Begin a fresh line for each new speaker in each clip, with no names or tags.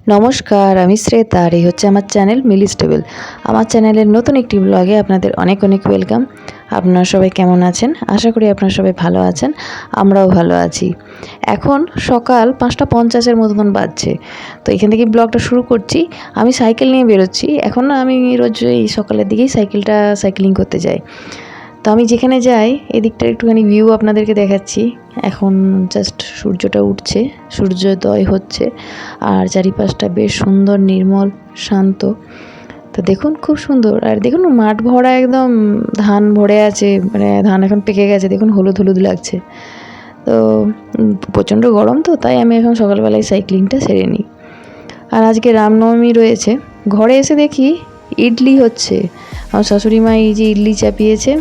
নমস্কার, আমি শ্রেতা আর এই হচ্ছে আমার চ্যানেল মিলি স্টেবল। আমার চ্যানেলের নতুন একটি ব্লগে আপনাদের অনেক অনেক ওয়েলকাম। আপনারা সবাই কেমন আছেন? আশা করি আপনারা সবাই ভালো আছেন, আমরাও ভালো আছি। এখন সকাল 5:50 মতন বাজছে। তো এখান থেকে ব্লগটা শুরু করছি। আমি সাইকেল নিয়ে বেরোচ্ছি। এখন আমি রোজ এই সকালের দিকেই সাইক্লিং করতে যাই। তো আমি যেখানে যাই এদিকটার একটুখানি ভিউ আপনাদেরকে দেখাচ্ছি। এখন জাস্ট সূর্যটা উঠছে, সূর্যোদয় হচ্ছে, আর চারিপাশটা বেশ সুন্দর, নির্মল, শান্ত। তো দেখুন খুব সুন্দর। আর দেখুন মাঠ ভরা, একদম ধান ভরে আছে, মানে ধান এখন পেকে গেছে, দেখুন হলুদ হলুদ লাগছে। তো প্রচণ্ড গরম, তো তাই আমি এখন সকালবেলায় সাইক্লিংটা সেরে নিই। আর আজকে রামনবমী রয়েছে। ঘরে এসে দেখি ইডলি হচ্ছে। আমার শাশুড়ি মা এই যে ইডলি চাপিয়েছে,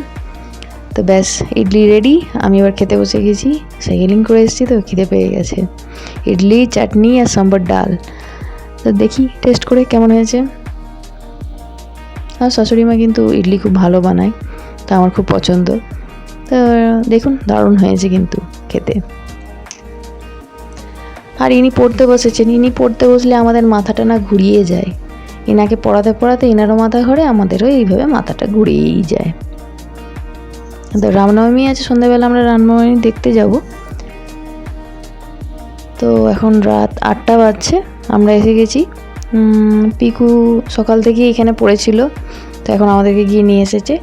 তো ব্যাস ইডলি রেডি। আমি এবার খেতে বসে গেছি। সাইকেলিং করে এসেছি তো খিদে পেয়ে গেছে। ইডলি, চাটনি আর সাম্বার ডাল। তো দেখি টেস্ট করে কেমন হয়েছে। আর শাশুড়ি মা কিন্তু ইডলি খুব ভালো বানায়, তো আমার খুব পছন্দ। তো দেখুন দারুণ হয়েছে কিন্তু খেতে। আর ইনি পড়তে বসেছেন। ইনি পড়তে বসলে আমাদের মাথাটা না ঘুরিয়ে যায়। এনাকে পড়াতে পড়াতে এনারও মাথা ঘোরে, আমাদেরও এইভাবে মাথাটা ঘুরিয়েই যায়। তো রামনবমী আছে, সন্ধ্যাবেলা আমরা রামনবমী দেখতে যাব। তো এখন রাত 8টা বাজছে, আমরা এসে গেছি। পিকু সকাল থেকে এখানে পড়েছিল, তো এখন আমাদেরকে গিয়ে নিয়ে এসেছে।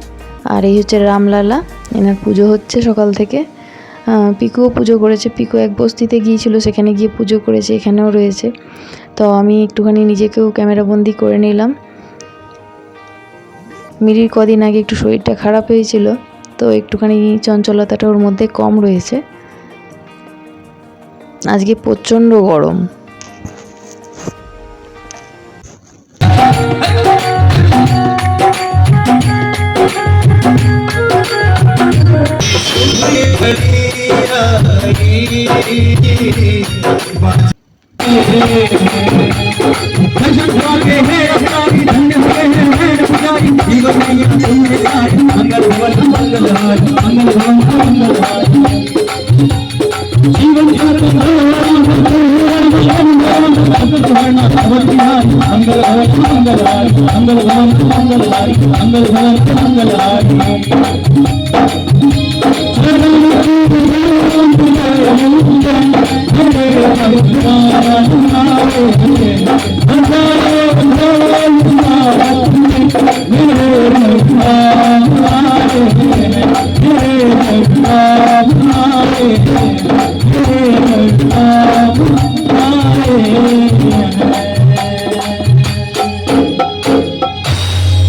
আর এই হচ্ছে রামলালা, এনার পুজো হচ্ছে সকাল থেকে। পিকুও পুজো করেছে। পিকু এক বস্তিতে গিয়েছিল, সেখানে গিয়ে পুজো করেছে, এখানেও রয়েছে। তো আমি একটুখানি নিজেকেও ক্যামেরাবন্দি করে নিলাম। মিরির কদিন আগে একটু শরীরটা খারাপ হয়েছিল, তো একটুখানি চঞ্চলতাটা ওর মধ্যে কম রয়েছে। আজকে প্রচণ্ড গরম।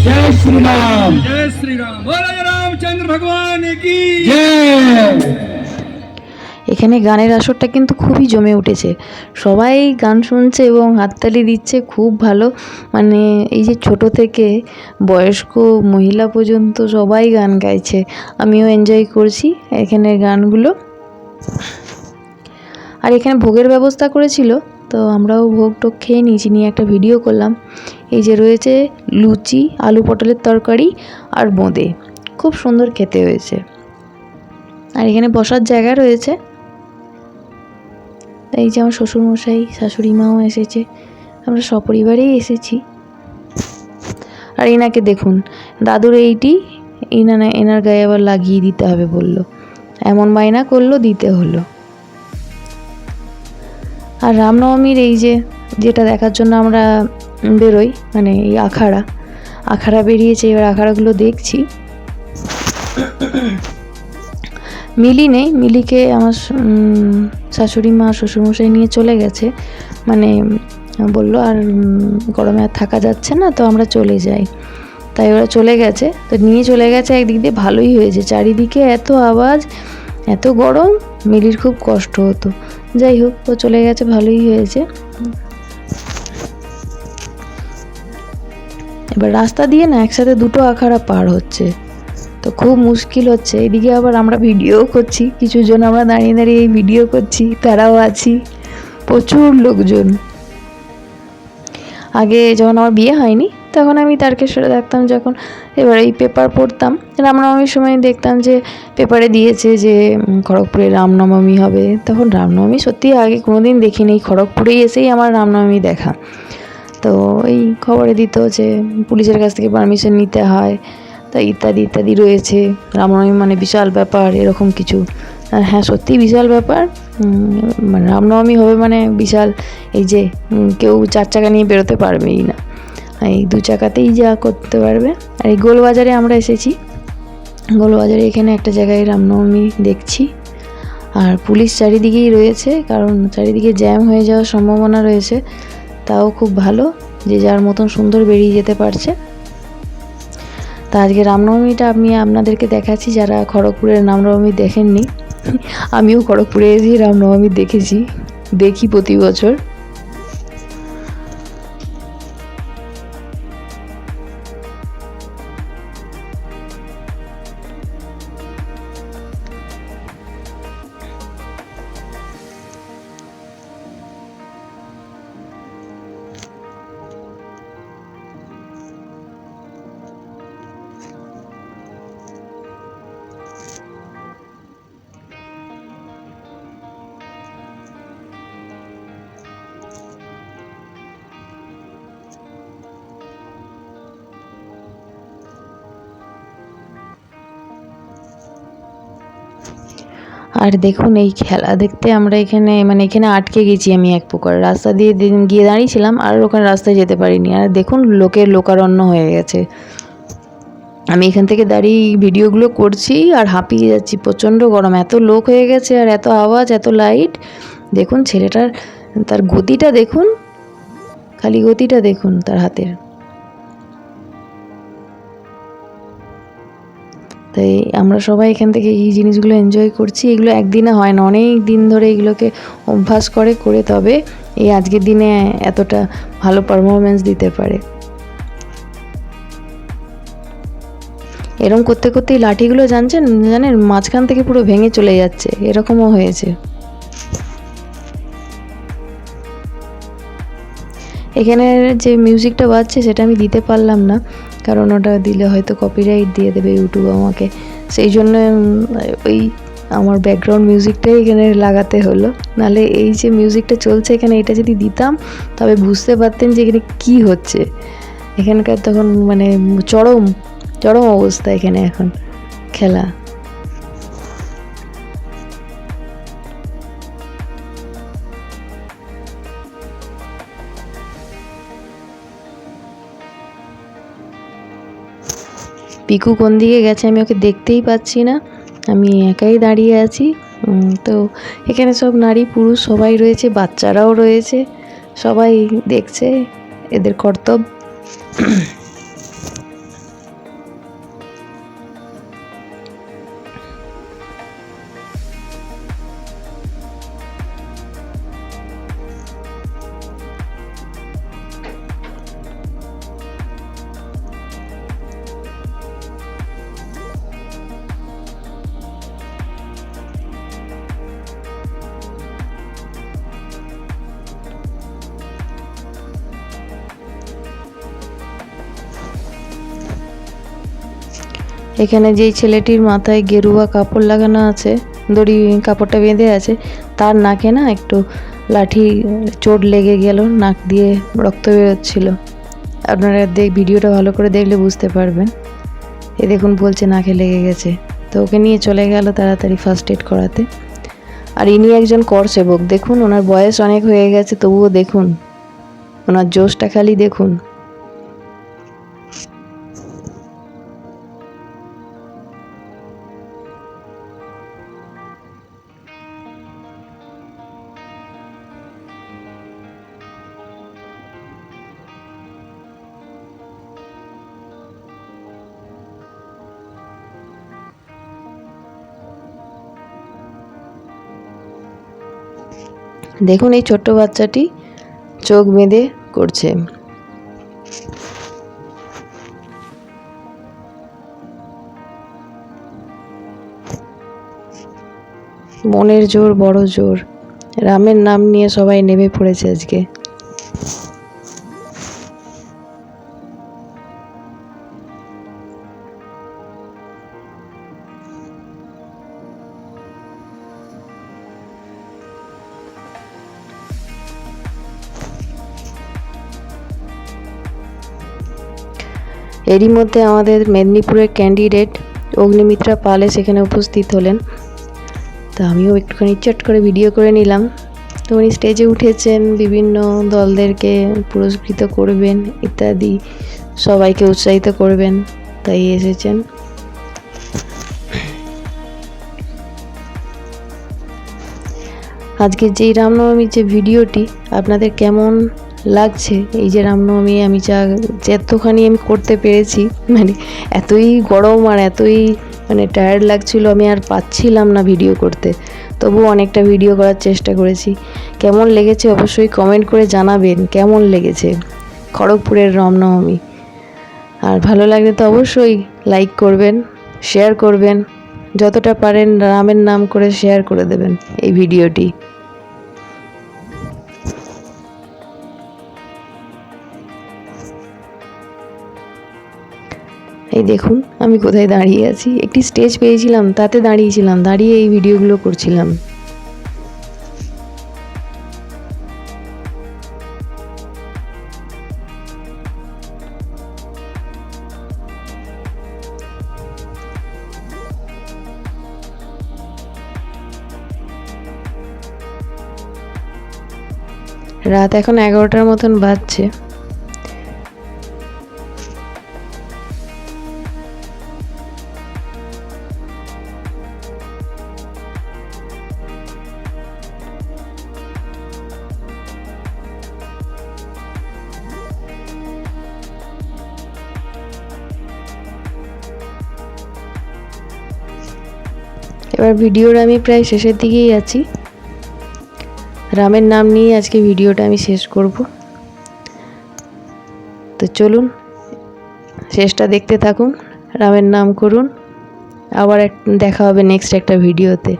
जय श्री राम,
जय श्री राम। बोलो रामचंद्र भगवान की
जय।
এখানে গানের আসরটা কিন্তু খুবই জমে উঠেছে। সবাই গান শুনছে এবং হাততালি দিচ্ছে, খুব ভালো। মানে এই যে ছোট থেকে বয়স্ক মহিলা পর্যন্ত সবাই গান গাইছে। আমিও এনজয় করছি এখানের গানগুলো। আর এখানে ভোগের ব্যবস্থা করেছিল, তো আমরাও ভোগ টোগ খেয়ে নিয়েছি, নিয়ে একটা ভিডিও করলাম। এই যে রয়েছে লুচি, আলু পটলের তরকারি আর বোঁদে, খুব সুন্দর খেতে হয়েছে। আর এখানে বসার জায়গা রয়েছে। এই যে আমার শ্বশুরমশাই, শাশুড়ি মাও এসেছে, আমরা সপরিবারেই এসেছি। আর এনাকে দেখুন, দাদুর এইটি এনার গায়ে আবার লাগিয়ে দিতে হবে বলল, এমন বায়না করলো, দিতে হলো। আর রামনবমীর এই যেটা দেখার জন্য আমরা বেরোই, মানে এই আখাড়া বেরিয়েছে, এবার আখাড়াগুলো দেখছি। মিলি নেই, মিলিকে আমার শাশুড়ি মা শ্বশুরমশাই নিয়ে চলে গেছে। মানে বললো আর গরমে আর থাকা যাচ্ছে না, তো আমরা চলে যাই, তাই ওরা চলে গেছে। তো নিয়ে চলে গেছে, একদিক দিয়ে ভালোই হয়েছে। চারিদিকে এত আওয়াজ, এত গরম, মিলির খুব কষ্ট হতো। যাই হোক, ও চলে গেছে, ভালোই হয়েছে। এবার রাস্তা দিয়ে না একসাথে দুটো আখাড়া পার হচ্ছে, তো খুব মুশকিল হচ্ছে। এদিকে আবার আমরা ভিডিও করছি, কিছু জন আমরা দাঁড়িয়ে দাঁড়িয়ে এই ভিডিও করছি, তারাও আছি, প্রচুর লোকজন। আগে যখন আমার বিয়ে হয়নি তখন আমি তারকেশ্বরে থাকতাম যখন। এবার এই পেপার পড়তাম, রামনবমীর সময় দেখতাম যে পেপারে দিয়েছে যে খড়গপুরে রামনবমী হবে। তখন রামনবমী সত্যি আগে কোনোদিন দেখিনি, খড়গপুরেই এসেই আমার রামনবমী দেখা। তো এই খবরে দিত যে পুলিশের কাছ থেকে পারমিশন নিতে হয়, তা ইত্যাদি ইত্যাদি রয়েছে। রামনবমী মানে বিশাল ব্যাপার, এরকম কিছু। আর হ্যাঁ, সত্যিই বিশাল ব্যাপার। মানে রামনবমী হবে মানে বিশাল। এই যে কেউ 4 চাকা নিয়ে বেরোতে পারবেই না, এই 2 চাকাতেই যা করতে পারবে। আর এই গোলবাজারে আমরা এসেছি, গোলবাজারে এখানে একটা জায়গায় রামনবমী দেখছি। আর পুলিশ চারিদিকেই রয়েছে, কারণ চারিদিকে জ্যাম হয়ে যাওয়ার সম্ভাবনা রয়েছে। তাও খুব ভালো, যে যার মতন সুন্দর বেরিয়ে যেতে পারছে। তা আজকে রামনবমীটা আমি আপনাদেরকে দেখাচ্ছি, যারা খড়গপুরের রামনবমী দেখেননি। আমিও খড়গপুরে এসে রামনবমী দেখি প্রতি বছর। আর দেখুন এই খেলা দেখতে আমরা এখানে এখানে আটকে গেছি আমি এক প্রকার। রাস্তা দিয়ে গিয়ে দাঁড়িয়েছিলাম, আর ওখানে রাস্তায় যেতে পারিনি। আর দেখুন লোকের লোকারণ্য হয়ে গেছে। আমি এখান থেকে দাঁড়িয়ে ভিডিওগুলো করছি আর হাঁপিয়ে যাচ্ছি, প্রচণ্ড গরম, এত লোক হয়ে গেছে আর এত আওয়াজ, এত লাইট। দেখুন ছেলেটার, তার গতিটা দেখুন, খালি গতিটা দেখুন তার হাতের। তাই আমরা সবাই এখান থেকে এই জিনিসগুলো এনজয় করছি। এগুলো একদিনে হয় না, অনেক দিন ধরে এগুলোকে অভ্যাস করে তবে এই আজকের দিনে এতটা ভালো পারফরমেন্স দিতে পারে। এরকম করতে করতেই লাঠিগুলো জানেন মাঝখান থেকে পুরো ভেঙে চলে যাচ্ছে, এরকমও হয়েছে। এখানে যে মিউজিকটা বাজছে সেটা আমি দিতে পারলাম না, কারণ ওটা দিলে হয়তো কপিরাইট দিয়ে দেবে ইউটিউব আমাকে। সেই জন্য ওই আমার ব্যাকগ্রাউন্ড মিউজিকটাই এখানে লাগাতে হলো। নাহলে এই যে মিউজিকটা চলছে এখানে, এটা যদি দিতাম তবে বুঝতে পারতেন যে এখানে কী হচ্ছে। এখানকার তখন চরম অবস্থা এখানে এখন খেলা। পিকু কোন দিকে গেছে আমি ওকে দেখতেই পাচ্ছি না, আমি একাই দাঁড়িয়ে আছি। তো এখানে সব নারী পুরুষ সবাই রয়েছে, বাচ্চারাও রয়েছে, সবাই দেখছে, এদের কর্তব্য। এখানে যেই ছেলেটির মাথায় গেরুয়া কাপড় লাগানো আছে, দড়ি কাপড়টা বেঁধে আছে, তার নাকে না একটু লাঠি চোট লেগে গেল, নাক দিয়ে রক্ত বেরোচ্ছিল। আপনারা ভিডিওটা ভালো করে দেখলে বুঝতে পারবেন। এ দেখুন বলছে নাকে লেগে গেছে, তো ওকে নিয়ে চলে গেল তাড়াতাড়ি ফার্স্ট এড করাতে। আর ইনি একজন কর সেবক, দেখুন ওনার বয়স অনেক হয়ে গেছে, তবুও দেখুন ওনার জোশটা খালি দেখুন। দেখুন এই ছোট্ট বাচ্চাটি চোখ বেঁধে করছে। মনের জোর, বড় জোর, রামের নাম নিয়ে সবাই নেমে পড়েছে আজকে। এরই মধ্যে আমাদের মেদিনীপুরের ক্যান্ডিডেট অগ্নিমিত্রা পালে সেখানে উপস্থিত হলেন। তো আমিও একটুখানি চট করে ভিডিও করে নিলাম। তো উনি স্টেজে উঠেছেন, বিভিন্ন দলদেরকে পুরস্কৃত করবেন ইত্যাদি, সবাইকে উৎসাহিত করবেন, তাই এসেছেন। আজকে যেই রামনবমীর যে ভিডিওটি আপনাদের কেমন লাগছে, এই যে রামনবমী আমি যতখানি আমি করতে পেরেছি, মানে এতই গরম আর এতই টায়ার্ড লাগছিল, আমি আর পাচ্ছিলাম না ভিডিও করতে, তবুও অনেকটা ভিডিও করার চেষ্টা করেছি। কেমন লেগেছে অবশ্যই কমেন্ট করে জানাবেন কেমন লেগেছে খড়গপুরের রামনবমী। আর ভালো লাগলে তো অবশ্যই লাইক করবেন, শেয়ার করবেন, যতটা পারেন রামের নাম করে শেয়ার করে দেবেন এই ভিডিওটি। এই দেখুন আমি কোথায় দাঁড়িয়ে আছি, একটি স্টেজ পেয়েছিলাম, তাতে দাঁড়িয়েছিলাম, দাঁড়িয়ে এই ভিডিওগুলো করছিলাম। রাত এখন 11টার মতন বাজছে। এবার ভিডিওর আমি প্রায় শেষের দিকেই আছি। রামের নাম নিয়ে আজকে ভিডিওটা আমি শেষ করব। তো চলুন শেষটা দেখতে থাকুন, রামের নাম করুন, আবার দেখা হবে নেক্সট একটা ভিডিওতে।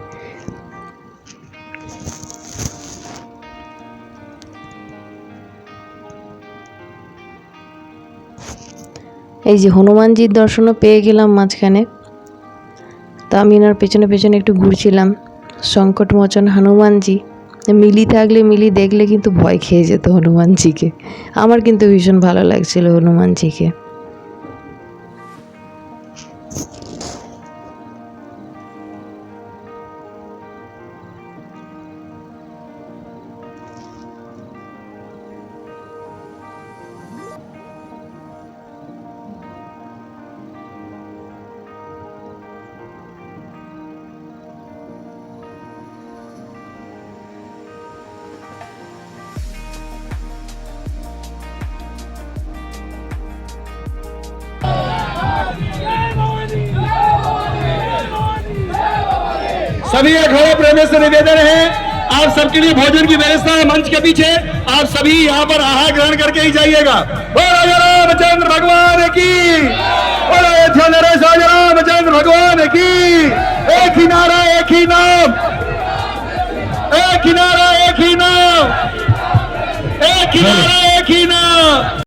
এই যে হনুমানজির দর্শনও পেয়ে গেলাম মাঝখানে। তা আমি এনার পেছনে পেছনে একটু ঘুরছিলাম। সংকটমোচন হনুমানজি, মিলি থাকলে, মিলি দেখলে কিন্তু ভয় খেয়ে যেত হনুমানজিকে। আমার কিন্তু ভীষণ ভালো লাগছিল হনুমানজিকে।
सभी अखाड़ा प्रेमी से निवेदन है, आप सबके लिए भोजन की व्यवस्था है मंच के पीछे, आप सभी यहाँ पर आहार ग्रहण करके ही जाइएगा। बोलो रामचंद्र भगवान की, बोलो अयोध्या नरेश रामचंद्र भगवान की। एक ही नारा एक ही नाम, एक ही नारा एक ही नाम, एक ही नारा एक ही नाम।